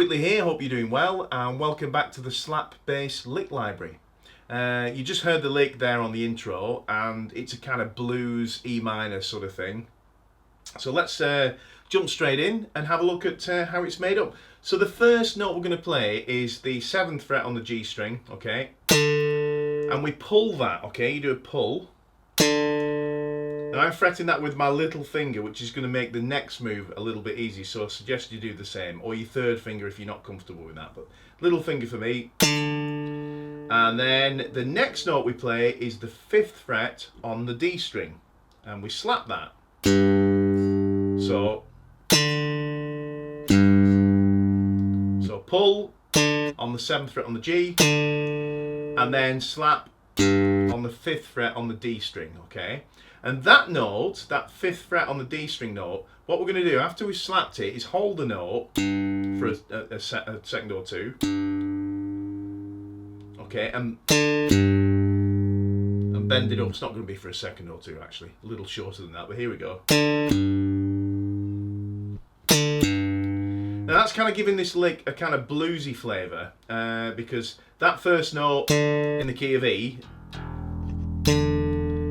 Whitley here, hope you're doing well, and welcome back to the Slap Bass Lick Library. You just heard the lick there on the intro, and it's a kind of blues E minor sort of thing. So let's jump straight in and have a look at how it's made up. So the first note we're going to play is the 7th fret on the G string, okay? And we pull that, okay? You do a pull. And I'm fretting that with my little finger, which is going to make the next move a little bit easy, so I suggest you do the same, or your third finger if you're not comfortable with that, but little finger for me. And then the next note we play is the 5th fret on the D string, and we slap that. So pull on the 7th fret on the G, and then slap on the 5th fret on the D string, okay? And that note, that 5th fret on the D string note, what we're going to do after we've slapped it is hold the note for a second or two, okay, and bend it up. It's not going to be for a second or two actually, a little shorter than that, but here we go. Now that's kind of giving this lick a kind of bluesy flavour, because that first note in the key of E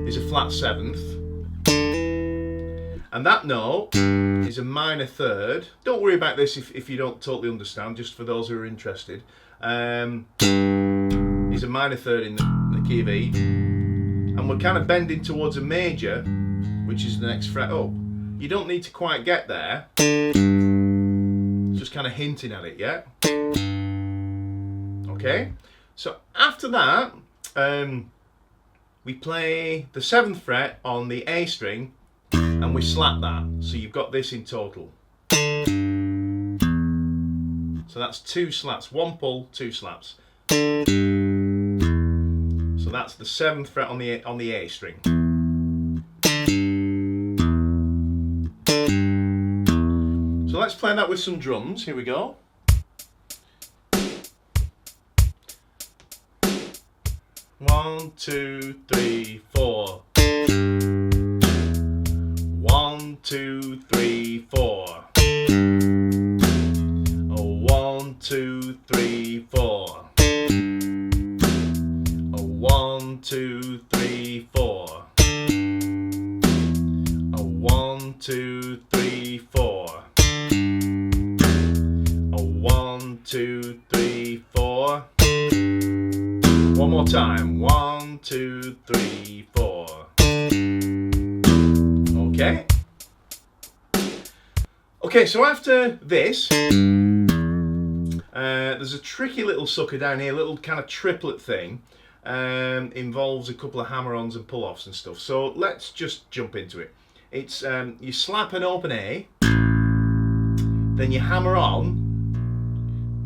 is a flat 7th, and that note is a minor 3rd. Don't worry about this if you don't totally understand, just for those who are interested. Is a minor 3rd in the key of E, and we're kind of bending towards a major, which is the next fret up. You don't need to quite get there, just kind of hinting at it, yeah? Okay, so after that, we play the 7th fret on the A string and we slap that. So you've got this in total. So that's 2 slaps, 1 pull, 2 slaps. So that's the 7th fret on the A string. So let's play that with some drums. Here we go. One, 2, 3, 4. 1, 2, 3, 4. 1, 2, 3, 4. 1, 2, 3, 4. 1, 2, 3, 4. 1, 2, 3, 4. One more time. 1, 2, 3, 4. Okay. Okay, so after this, there's a tricky little sucker down here, a little kind of triplet thing. Involves a couple of hammer-ons and pull-offs and stuff. So let's just jump into it. It's you slap an open A, then you hammer on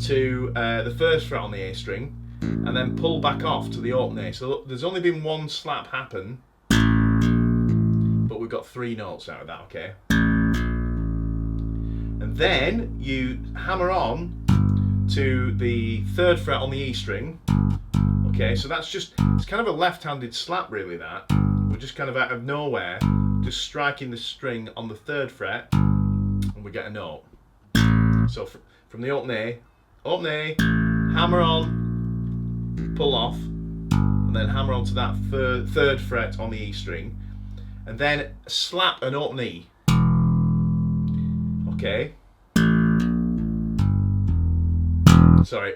to the 1st fret on the A string, and then pull back off to the open A. So there's only been 1 slap happen, but we've got 3 notes out of that, okay? And then you hammer on to the 3rd fret on the E string, okay? So that's just, it's kind of a left-handed slap really, that. We're just kind of out of nowhere, just striking the string on the 3rd fret, and we get a note. So from the open A, hammer on, pull off, and then hammer onto that 3rd fret on the E string, and then slap an open E. Okay. Sorry.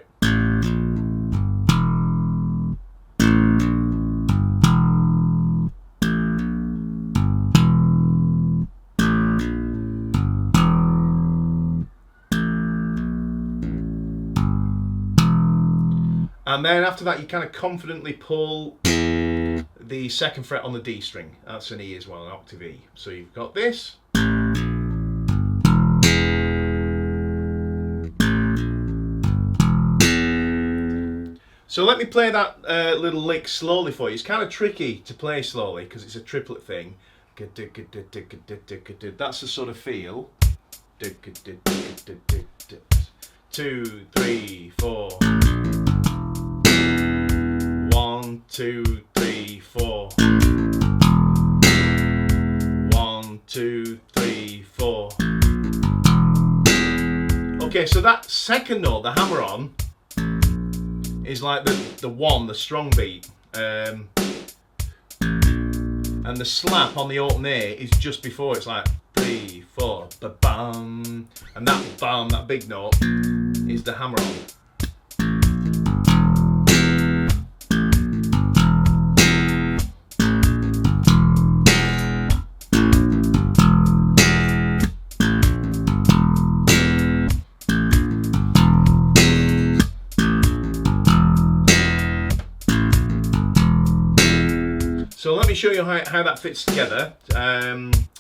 And then after that, you kind of confidently pull the 2nd fret on the D string. That's an E as well, an octave E. So you've got this. So let me play that little lick slowly for you. It's kind of tricky to play slowly because it's a triplet thing. That's the sort of feel. 2, 3, 4. 1, 2, 3, 4. 1, 2, 3, 4. Okay, Okay, so that second note, the hammer-on, is like the one, the strong beat. And the slap on the open A is just before. It's like 3, 4, ba-bam. And that bam, that big note, is the hammer-on. So let me show you how that fits together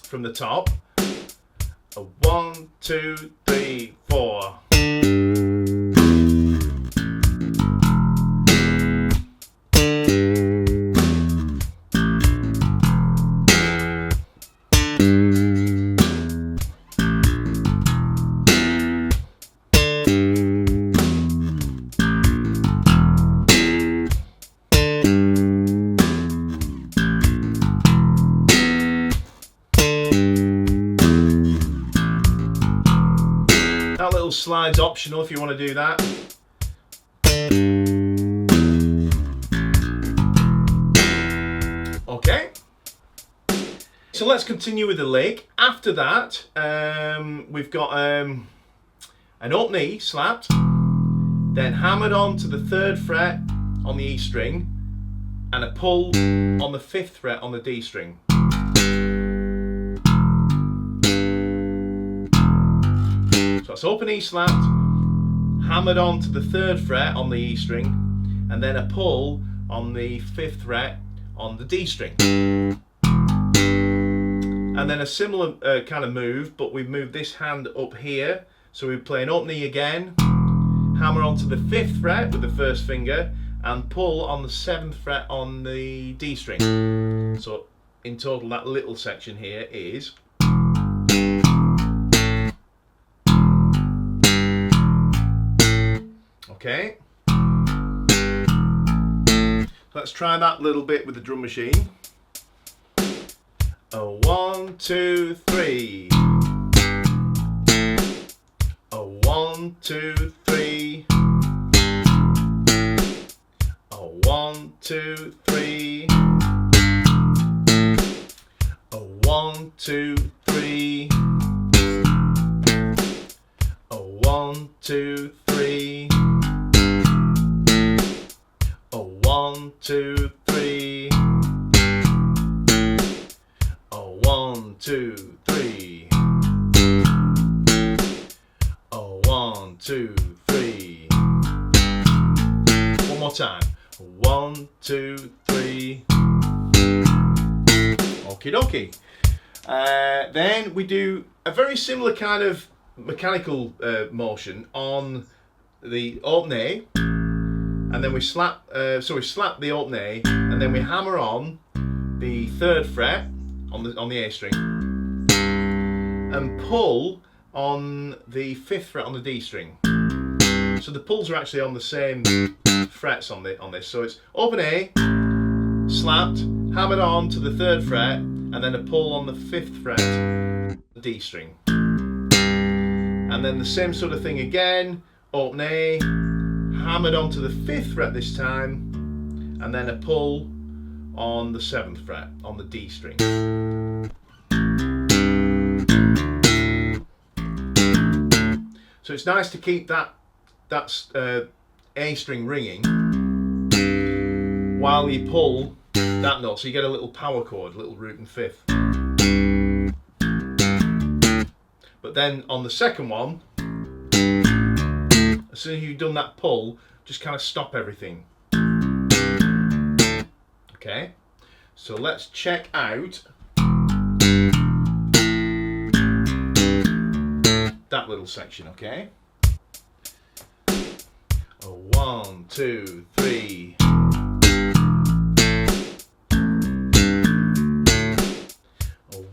from the top. 1, 2, 3, 4. That little slide's optional if you want to do that. Okay. So let's continue with the lick. After that, we've got an open E slapped, then hammered on to the 3rd fret on the E string, and a pull on the 5th fret on the D string. So that's open E slapped, hammered on to the 3rd fret on the E string, and then a pull on the 5th fret on the D string. And then a similar kind of move, but we've moved this hand up here. So we play an open E again, hammer onto the 5th fret with the 1st finger, and pull on the 7th fret on the D string. So in total, that little section here is. Okay. Let's try that little bit with the drum machine. 1, 2, 3. 1, 2, 3. 1, 2, 3. 1, 2, 3. 1, 2, 3. 1, 2, 3. 1, 2, 3. 1, 2, 3. One more time. 1, 2, 3. Okie dokie. Then we do a very similar kind of mechanical motion on the open A, and then we slap. So we slap the open A, and then we hammer on the 3rd fret on the A string, and pull on the 5th fret on the D string. So the pulls are actually on the same frets on this. So it's open A, slapped, hammered on to the 3rd fret, and then a pull on the 5th fret, the D string. And then the same sort of thing again, open A, hammered onto the 5th fret this time, and then a pull on the 7th fret on the D string. So it's nice to keep that A string ringing while you pull that note, so you get a little power chord, a little root and 5th. But then on the second one, as soon as you've done that pull, just kind of stop everything. Okay, so let's check out that little section, okay? 1, 2, 3.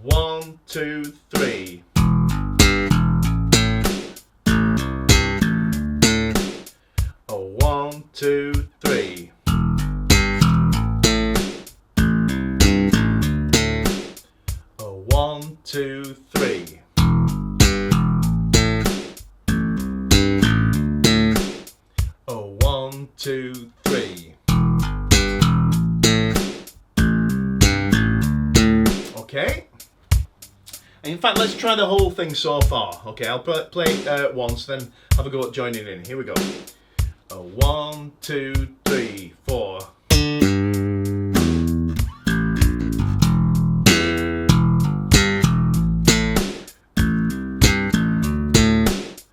1, 2, 3. 1, 2, 3. 1, 2, 3. 1, 2, 3. Okay. In fact, let's try the whole thing so far. Okay, I'll play it once, then have a go at joining in. Here we go. 1, 2, 3, 4.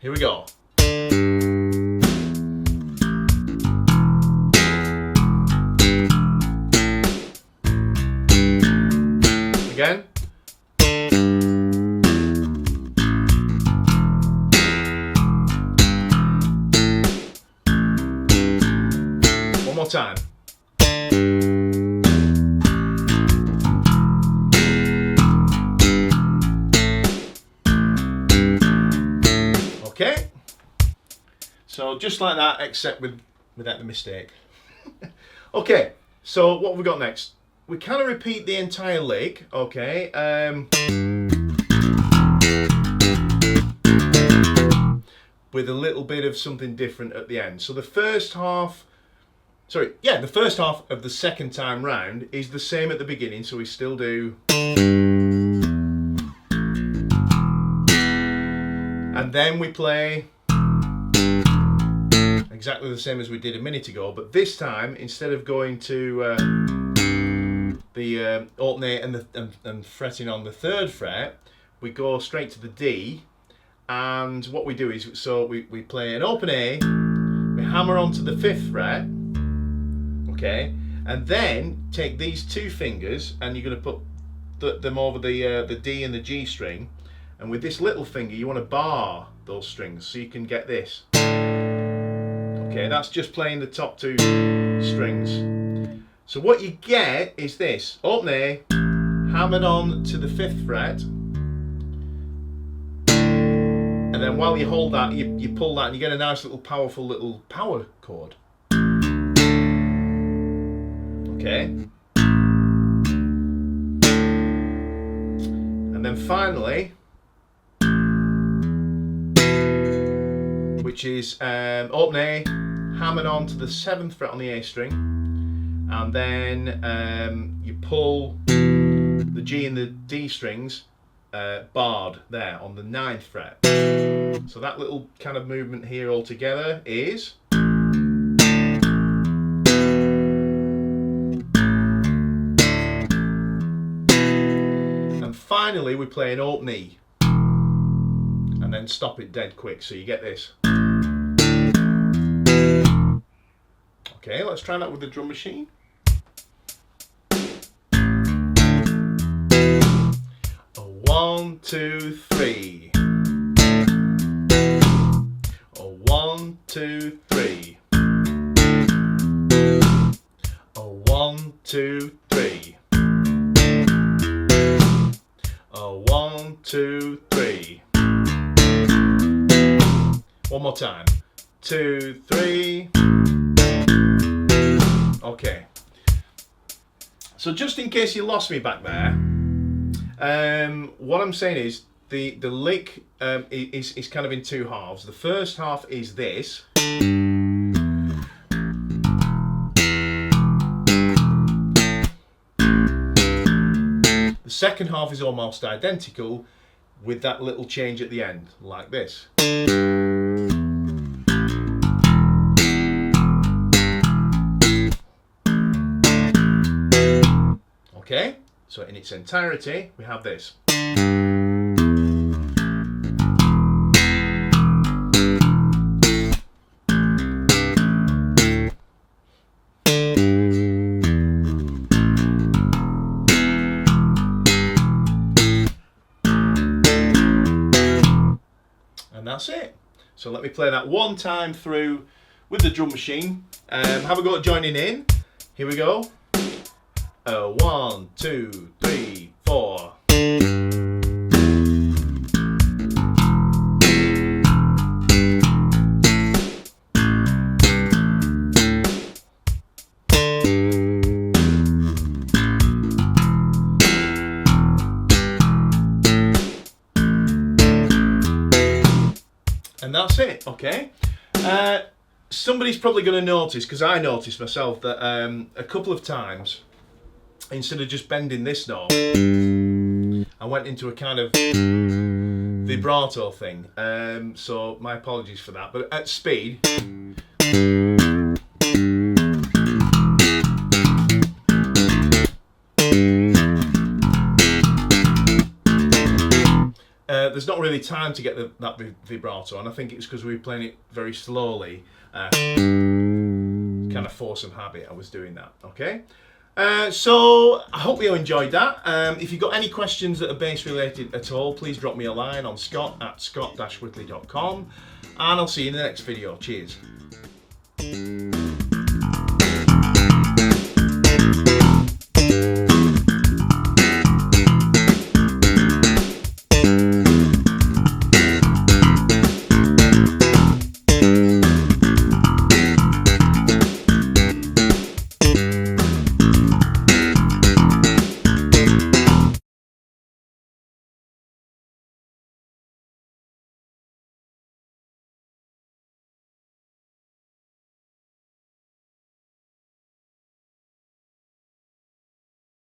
Here we go. Again. One more time. Okay. So just like that, except without the mistake. Okay. So what have we got next? We kind of repeat the entire lick. Okay. With a little bit of something different at the end. So the first half of the second time round is the same at the beginning, so we still do. And then we play exactly the same as we did a minute ago, but this time, instead of going to the alternate and fretting on the 3rd fret, we go straight to the D. And what we do is, so we play an open A, we hammer onto the 5th fret, okay, and then take these 2 fingers and you're going to put them over the D and the G string, and with this little finger you want to bar those strings so you can get this. Okay, that's just playing the top 2 strings. So what you get is this: open A, hammered on to the 5th fret. And then while you hold that, you pull that and you get a nice little powerful little power chord. Okay. And then finally, which is open A, hammered on to the 7th fret on the A string, and then you pull the G and the D strings barred there on the 9th fret. So that little kind of movement here all together is. And finally we play an open E and then stop it dead quick, so you get this. Okay, let's try that with the drum machine. One, two, three. 1, 2, 3. 1, 2, 3. 1, 2, 3. One more time. 2, 3. Okay. So just in case you lost me back there, what I'm saying is the lick is kind of in 2 halves. The first half is this. The second half is almost identical with that little change at the end, like this. Okay, so in its entirety, we have this. And that's it. So let me play that one time through with the drum machine. Have a go at joining in. Here we go. 1, 2, 3, 4. And that's it, okay? somebody's probably going to notice, because I noticed myself, that a couple of times, instead of just bending this note, I went into a kind of vibrato thing. So my apologies for that. But at speed, there's not really time to get that vibrato, and I think it's because we were playing it very slowly. Kind of force of habit, I was doing that. Okay. So I hope you enjoyed that. If you've got any questions that are bass related at all, please drop me a line on scott@scott-whitley.com, and I'll see you in the next video. Cheers.